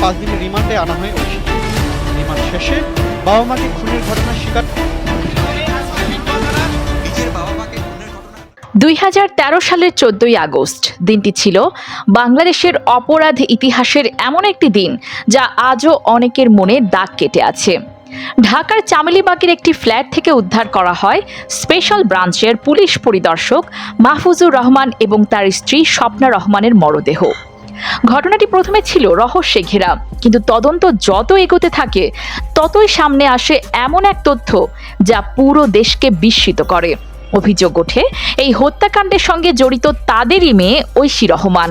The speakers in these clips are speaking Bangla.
5 দিনের রিমান্ডে আনা হয় ঐশীকে। রিমান্ড শেষে বাবা মাকে খুনের ঘটনা স্বীকার 2013 সালের 14ই আগস্ট দিনটি ছিল বাংলাদেশের অপরাধ ইতিহাসের এমন একটি দিন যা আজও অনেকের মনে দাগ কেটে আছে। ঢাকার চামেলিবাগের একটি ফ্ল্যাট থেকে উদ্ধার করা হয় স্পেশাল ব্রাঞ্চের পুলিশ পরিদর্শক মাহফুজুর রহমান এবং তার স্ত্রী স্বপ্না রহমানের মরদেহ। ঘটনাটি প্রথমে ছিল রহস্যে ঘেরা, কিন্তু তদন্ত যত এগোতে থাকে ততই সামনে আসে এমন এক তথ্য যা পুরো দেশকে বিস্মিত করে। অভিযোগ ওঠে এই হত্যাকাণ্ডের সঙ্গে জড়িত তাদেরই মেয়ে ঐশী রহমান।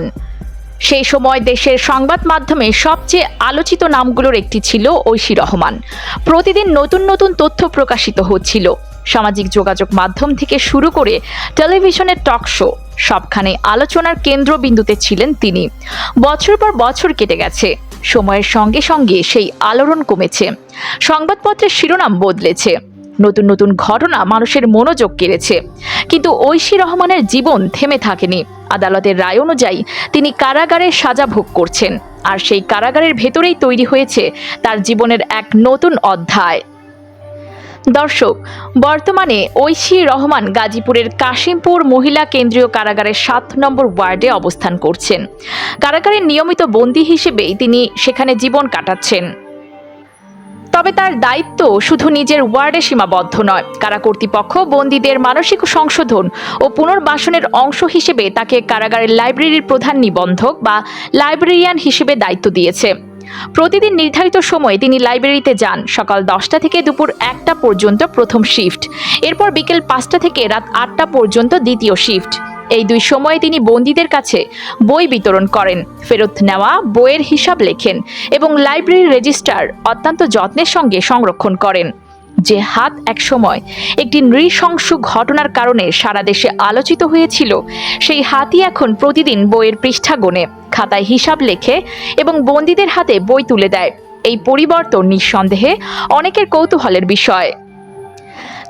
সেই সময় দেশের সংবাদ মাধ্যমে সবচেয়ে আলোচিত নামগুলোর একটি ছিল ঐশী রহমান। প্রতিদিন নতুন নতুন তথ্য প্রকাশিত হচ্ছিল। সামাজিক যোগাযোগ মাধ্যম থেকে শুরু করে টেলিভিশনের টক শো, সবখানে আলোচনার কেন্দ্রবিন্দুতে ছিলেন তিনি। বছর পর বছর কেটে গেছে, সময়ের সঙ্গে সঙ্গে সেই আলোড়ন কমেছে, সংবাদপত্রের শিরোনাম বদলেছে, নতুন নতুন ঘটনা মানুষের মনোযোগ কেড়েছে, কিন্তু ঐশী রহমানের জীবন থেমে থাকেনি। আদালতের রায় অনুযায়ী তিনি কারাগারে সাজা ভোগ করছেন, আর সেই কারাগারের ভেতরেই তৈরি হয়েছে তার জীবনের এক নতুন অধ্যায়। দর্শক, বর্তমানে ঐশী রহমান গাজীপুরের কাশিমপুর মহিলা কেন্দ্রীয় কারাগারের 7 নম্বর ওয়ার্ডে অবস্থান করছেন। কারাগারের নিয়মিত বন্দী হিসেবেই তিনি সেখানে জীবন কাটাচ্ছেন। তবে তার দায়িত্ব শুধু নিজের ওয়ার্ডে সীমাবদ্ধ নয়। কারা কর্তৃপক্ষ বন্দীদের মানসিক সংশোধন ও পুনর্বাসনের অংশ হিসেবে তাকে কারাগারের লাইব্রেরির প্রধান নিবন্ধক বা লাইব্রেরিয়ান হিসেবে দায়িত্ব দিয়েছে। প্রতিদিন নির্ধারিত সময়ে তিনি লাইব্রেরিতে যান। সকাল 10টা থেকে দুপুর 1টা পর্যন্ত প্রথম শিফট, এরপর বিকেল 5টা থেকে রাত 8টা পর্যন্ত দ্বিতীয় শিফট। এই 2 সময়ে তিনি বন্দীদের কাছে বই বিতরণ করেন, ফেরত নেওয়া বইয়ের হিসাব লেখেন এবং লাইব্রেরির রেজিস্টার অত্যন্ত যত্নের সঙ্গে সংরক্ষণ করেন। যে হাত এক সময় একটি নৃশংস ঘটনার কারণে সারা দেশে আলোচিত হয়েছিল, সেই হাতই এখন প্রতিদিন বইয়ের পৃষ্ঠা গোনে, খাতায় হিসাব লেখে এবং বন্দীদের হাতে বই তুলে দেয়। এই পরিবর্তন নিঃসন্দেহে অনেকের কৌতূহলের বিষয়।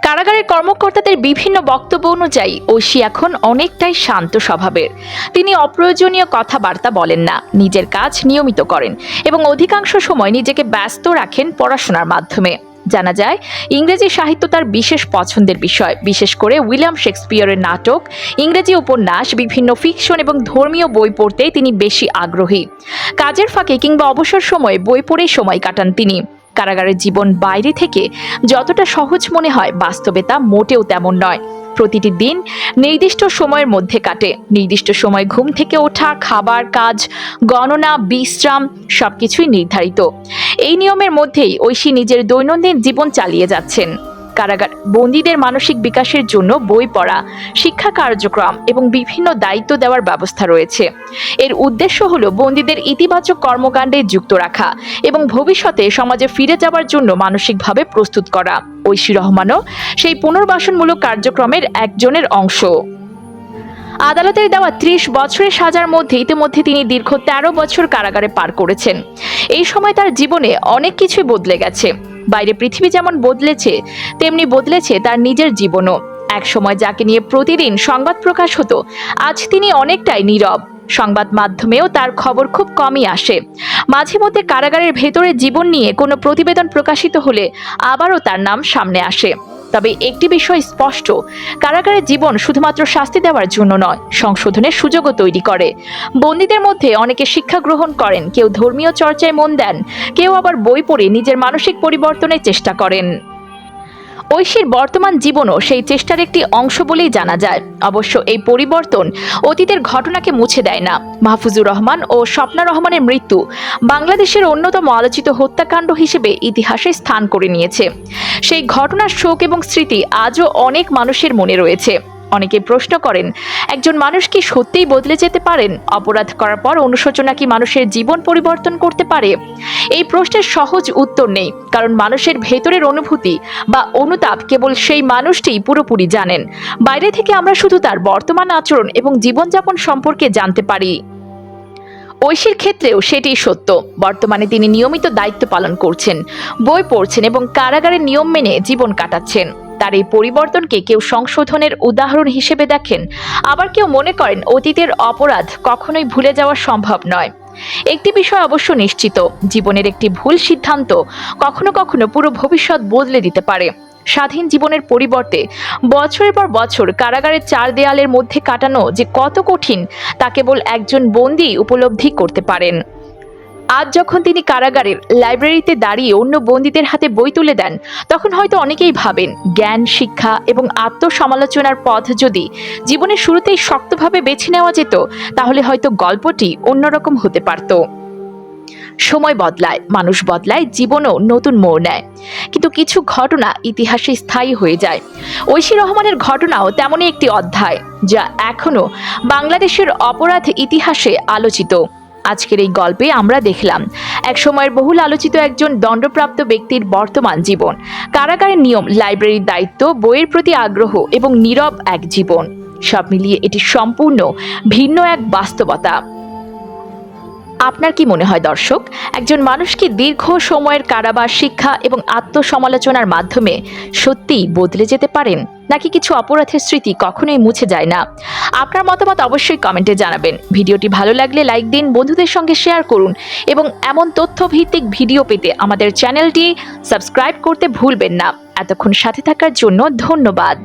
কারাগারের কর্মকর্তাদের বিভিন্ন বক্তব্য অনুযায়ী ঐশী এখন অনেকটাই শান্ত স্বভাবের। তিনি অপ্রয়োজনীয় কথাবার্তা বলেন না, নিজের কাজ নিয়মিত করেন এবং অধিকাংশ সময় নিজেকে ব্যস্ত রাখেন পড়াশোনার মাধ্যমে। জানা যায় ইংরেজি সাহিত্য তার বিশেষ পছন্দের বিষয়, বিশেষ করে উইলিয়াম শেক্সপিয়রের নাটক, ইংরেজি উপন্যাস, বিভিন্ন ফিকশন এবং ধর্মীয় বই পড়তে তিনি বেশি আগ্রহী। কাজের ফাঁকে কিংবা অবসর সময়ে বই পড়েই সময় কাটান তিনি। কারাগারের জীবন বাইরে থেকে যতটা সহজ মনে হয়, বাস্তবে তা মোটেও তেমন নয়। প্রতিটি দিন নির্দিষ্ট সময়ের মধ্যে কাটে। নির্দিষ্ট সময় ঘুম থেকে ওঠা, খাবার, কাজ, গণনা, বিশ্রাম সবকিছুই নির্ধারিত। এই নিয়মের মধ্যেই ঐশী নিজের দৈনন্দিন জীবন চালিয়ে যাচ্ছেন। কারাগার বন্দীদের মানসিক বিকাশের জন্য বই পড়া, শিক্ষা কার্যক্রম এবং বিভিন্ন দায়িত্ব দেওয়ার ব্যবস্থা রয়েছে। এর উদ্দেশ্য হলো বন্দীদের ইতিবাচক কর্মকাণ্ডে যুক্ত রাখা এবং ভবিষ্যতে সমাজে ফিরে যাওয়ার জন্য মানসিকভাবে প্রস্তুত করা। ঐশী রহমানও সেই পুনর্বাসনমূলক কার্যক্রমের একজনের অংশ। আদালতের দেওয়া 30 বছরের সাজার মধ্যে ইতিমধ্যে তিনি দীর্ঘ 13 বছর কারাগারে পার করেছেন। এই সময় তার জীবনে অনেক কিছুই বদলে গেছে। বাইরে পৃথিবী যেমন বদলেছে, তেমনি বদলেছে তার নিজের জীবনও। এক সময় যাকে নিয়ে প্রতিদিন সংবাদ প্রকাশ হতো, আজ তিনি অনেকটাই নীরব। সংবাদ মাধ্যমেও তার খবর খুব কমই আসে। মাঝে মধ্যে কারাগারের ভেতরে জীবন নিয়ে কোনো প্রতিবেদন প্রকাশিত হলে আবারও তার নাম সামনে আসে। তবে একটি বিষয় স্পষ্ট, কারাগারের জীবন শুধুমাত্র শাস্তি দেওয়ার জন্য নয়, সংশোধনের সুযোগও তৈরি করে। বন্দীদের মধ্যে অনেকে শিক্ষা গ্রহণ করেন, কেউ ধর্মীয় চর্চায় মন দেন, কেউ আবার বই পড়ে নিজের মানসিক পরিবর্তনের চেষ্টা করেন। ঐশীর বর্তমান জীবনও সেই চেষ্টার একটি অংশ বলেই জানা যায়। অবশ্য এই পরিবর্তন অতীতের ঘটনাকে মুছে দেয় না। মাহফুজুর রহমান ও স্বপ্না রহমানের মৃত্যু বাংলাদেশের অন্যতম আলোচিত হত্যাকাণ্ড হিসেবে ইতিহাসে স্থান করে নিয়েছে। সেই ঘটনার শোক এবং স্মৃতি আজও অনেক মানুষের মনে রয়েছে। অনেকে প্রশ্ন করেন, একজন মানুষ কি সত্যিই বদলে যেতে পারেন? অপরাধ করার পর অনুশোচনা কি মানুষের জীবন পরিবর্তন করতে পারে? এই প্রশ্নের সহজ উত্তর নেই, কারণ মানুষের ভেতরের অনুভূতি বা অনুতাপ কেবল সেই মানুষটিই পুরোপুরি জানেন। বাইরে থেকে আমরা শুধু তার বর্তমান আচরণ এবং জীবনযাপন সম্পর্কে জানতে পারি। ঐশীর ক্ষেত্রেও সেটিই সত্য। বর্তমানে তিনি নিয়মিত দায়িত্ব পালন করছেন, বই পড়ছেন এবং কারাগারের নিয়ম মেনে জীবন কাটাচ্ছেন। তার এই পরিবর্তনকে কেউ সংশোধনের উদাহরণ হিসেবে দেখেন, আবার কেউ মনে করেন অতীতের অপরাধ কখনোই ভুলে যাওয়া সম্ভব নয়। একটি বিষয় অবশ্য নিশ্চিত, জীবনের একটি ভুল সিদ্ধান্ত কখনো কখনো পুরো ভবিষ্যৎ বদলে দিতে পারে। স্বাধীন জীবনের পরিবর্তে বছরের পর বছর কারাগারের চার দেয়ালের মধ্যে কাটানো যে কত কঠিন তা কেবল একজন বন্দী উপলব্ধি করতে পারেন। আজ যখন তিনি কারাগারের লাইব্রেরিতে দাঁড়িয়ে অন্য বন্দীদের হাতে বই তুলে দেন, তখন হয়তো অনেকেই ভাবেন জ্ঞান, শিক্ষা এবং আত্মসমালোচনার পথ যদি জীবনের শুরুতেই শক্তভাবে বেছে নেওয়া যেত, তাহলে হয়তো গল্পটি অন্যরকম হতে পারত। সময় বদলায়, মানুষ বদলায়, জীবনও নতুন মোড় নেয়, কিন্তু কিছু ঘটনা ইতিহাসে স্থায়ী হয়ে যায়। ঐশী রহমানের ঘটনাও তেমনই একটি অধ্যায়, যা এখনো বাংলাদেশের অপরাধ ইতিহাসে আলোচিত। আজকের এই গল্পে আমরা দেখলাম এক সময়ের বহুল আলোচিত একজন দণ্ডপ্রাপ্ত ব্যক্তির বর্তমান জীবন, কারাগারের নিয়ম, লাইব্রেরির দায়িত্ব, বইয়ের প্রতি আগ্রহ এবং নীরব এক জীবন। সব মিলিয়ে এটি সম্পূর্ণ ভিন্ন এক বাস্তবতা। আপনার কি মনে হয় দর্শক, একজন মানুষ কি দীর্ঘ সময়ের কারাবাস, শিক্ষা এবং আত্মসমালোচনার মাধ্যমে সত্যিই বদলে যেতে পারেন, নাকি কিছু অপরাধের স্মৃতি কখনোই মুছে যায় না? আপনার মতামত অবশ্যই কমেন্টে জানাবেন। ভিডিওটি ভালো লাগলে লাইক দিন, বন্ধুদের সঙ্গে শেয়ার করুন এবং এমন তথ্যভিত্তিক ভিডিও পেতে আমাদের চ্যানেলটি সাবস্ক্রাইব করতে ভুলবেন না। এতক্ষণ সাথে থাকার জন্য ধন্যবাদ।